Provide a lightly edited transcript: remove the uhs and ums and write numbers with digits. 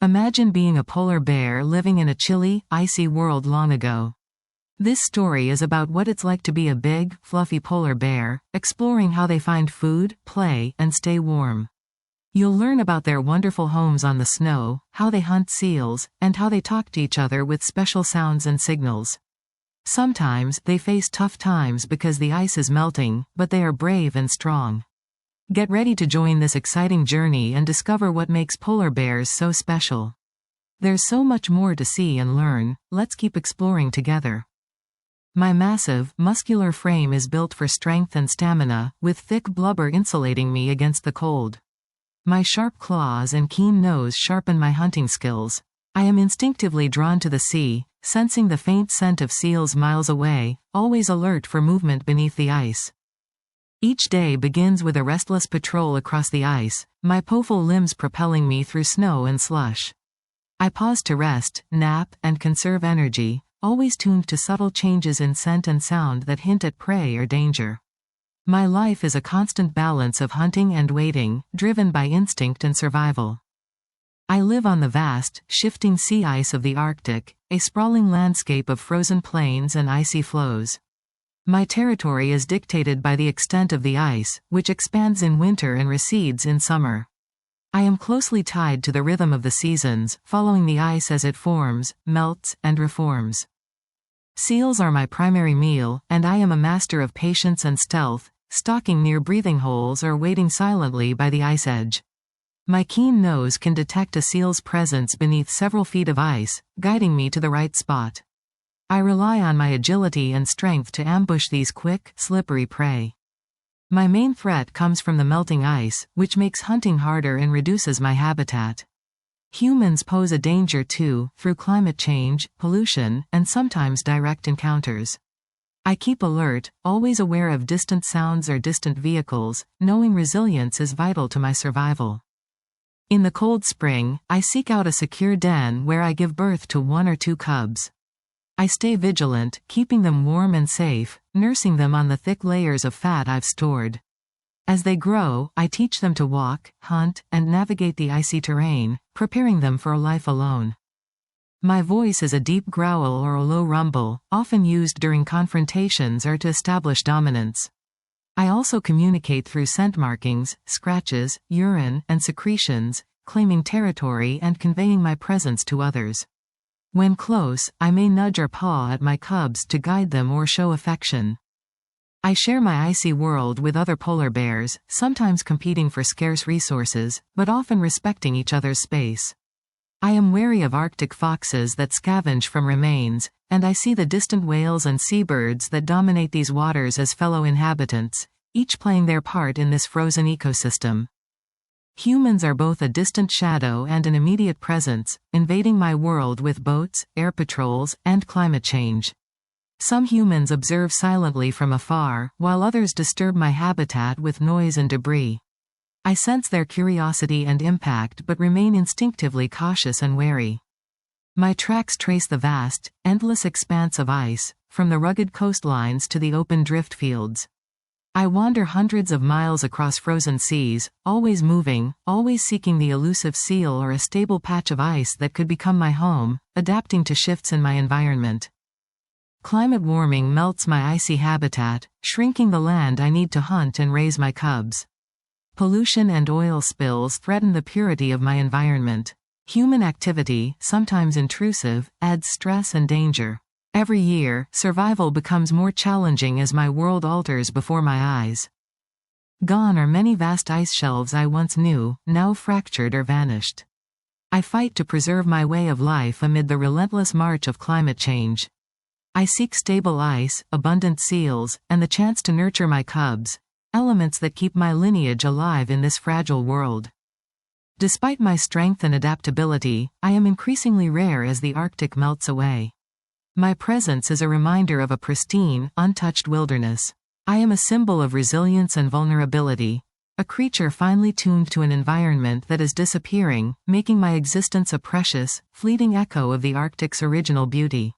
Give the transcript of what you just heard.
Imagine being a polar bear living in a chilly, icy world long ago. This story is about what it's like to be a big, fluffy polar bear, exploring how they find food, play, and stay warm. You'll learn about their wonderful homes on the snow, how they hunt seals, and how they talk to each other with special sounds and signals. Sometimes they face tough times because the ice is melting, but they are brave and strong. Get ready to join this exciting journey and discover what makes polar bears so special. There's so much more to see and learn, let's keep exploring together. My massive, muscular frame is built for strength and stamina, with thick blubber insulating me against the cold. My sharp claws and keen nose sharpen my hunting skills. I am instinctively drawn to the sea, sensing the faint scent of seals miles away, always alert for movement beneath the ice. Each day begins with a restless patrol across the ice, my powerful limbs propelling me through snow and slush. I pause to rest, nap, and conserve energy, always tuned to subtle changes in scent and sound that hint at prey or danger. My life is a constant balance of hunting and waiting, driven by instinct and survival. I live on the vast, shifting sea ice of the Arctic, a sprawling landscape of frozen plains and icy floes. My territory is dictated by the extent of the ice, which expands in winter and recedes in summer. I am closely tied to the rhythm of the seasons, following the ice as it forms, melts, and reforms. Seals are my primary meal, and I am a master of patience and stealth, stalking near breathing holes or waiting silently by the ice edge. My keen nose can detect a seal's presence beneath several feet of ice, guiding me to the right spot. I rely on my agility and strength to ambush these quick, slippery prey. My main threat comes from the melting ice, which makes hunting harder and reduces my habitat. Humans pose a danger too, through climate change, pollution, and sometimes direct encounters. I keep alert, always aware of distant sounds or distant vehicles, knowing resilience is vital to my survival. In the cold spring, I seek out a secure den where I give birth to 1 or 2 cubs. I stay vigilant, keeping them warm and safe, nursing them on the thick layers of fat I've stored. As they grow, I teach them to walk, hunt, and navigate the icy terrain, preparing them for a life alone. My voice is a deep growl or a low rumble, often used during confrontations or to establish dominance. I also communicate through scent markings, scratches, urine, and secretions, claiming territory and conveying my presence to others. When close, I may nudge or paw at my cubs to guide them or show affection. I share my icy world with other polar bears, sometimes competing for scarce resources, but often respecting each other's space. I am wary of Arctic foxes that scavenge from remains, and I see the distant whales and seabirds that dominate these waters as fellow inhabitants, each playing their part in this frozen ecosystem. Humans are both a distant shadow and an immediate presence, invading my world with boats, air patrols, and climate change. Some humans observe silently from afar, while others disturb my habitat with noise and debris. I sense their curiosity and impact but remain instinctively cautious and wary. My tracks trace the vast, endless expanse of ice, from the rugged coastlines to the open drift fields. I wander hundreds of miles across frozen seas, always moving, always seeking the elusive seal or a stable patch of ice that could become my home, adapting to shifts in my environment. Climate warming melts my icy habitat, shrinking the land I need to hunt and raise my cubs. Pollution and oil spills threaten the purity of my environment. Human activity, sometimes intrusive, adds stress and danger. Every year, survival becomes more challenging as my world alters before my eyes. Gone are many vast ice shelves I once knew, now fractured or vanished. I fight to preserve my way of life amid the relentless march of climate change. I seek stable ice, abundant seals, and the chance to nurture my cubs, elements that keep my lineage alive in this fragile world. Despite my strength and adaptability, I am increasingly rare as the Arctic melts away. My presence is a reminder of a pristine, untouched wilderness. I am a symbol of resilience and vulnerability, a creature finely tuned to an environment that is disappearing, making my existence a precious, fleeting echo of the Arctic's original beauty.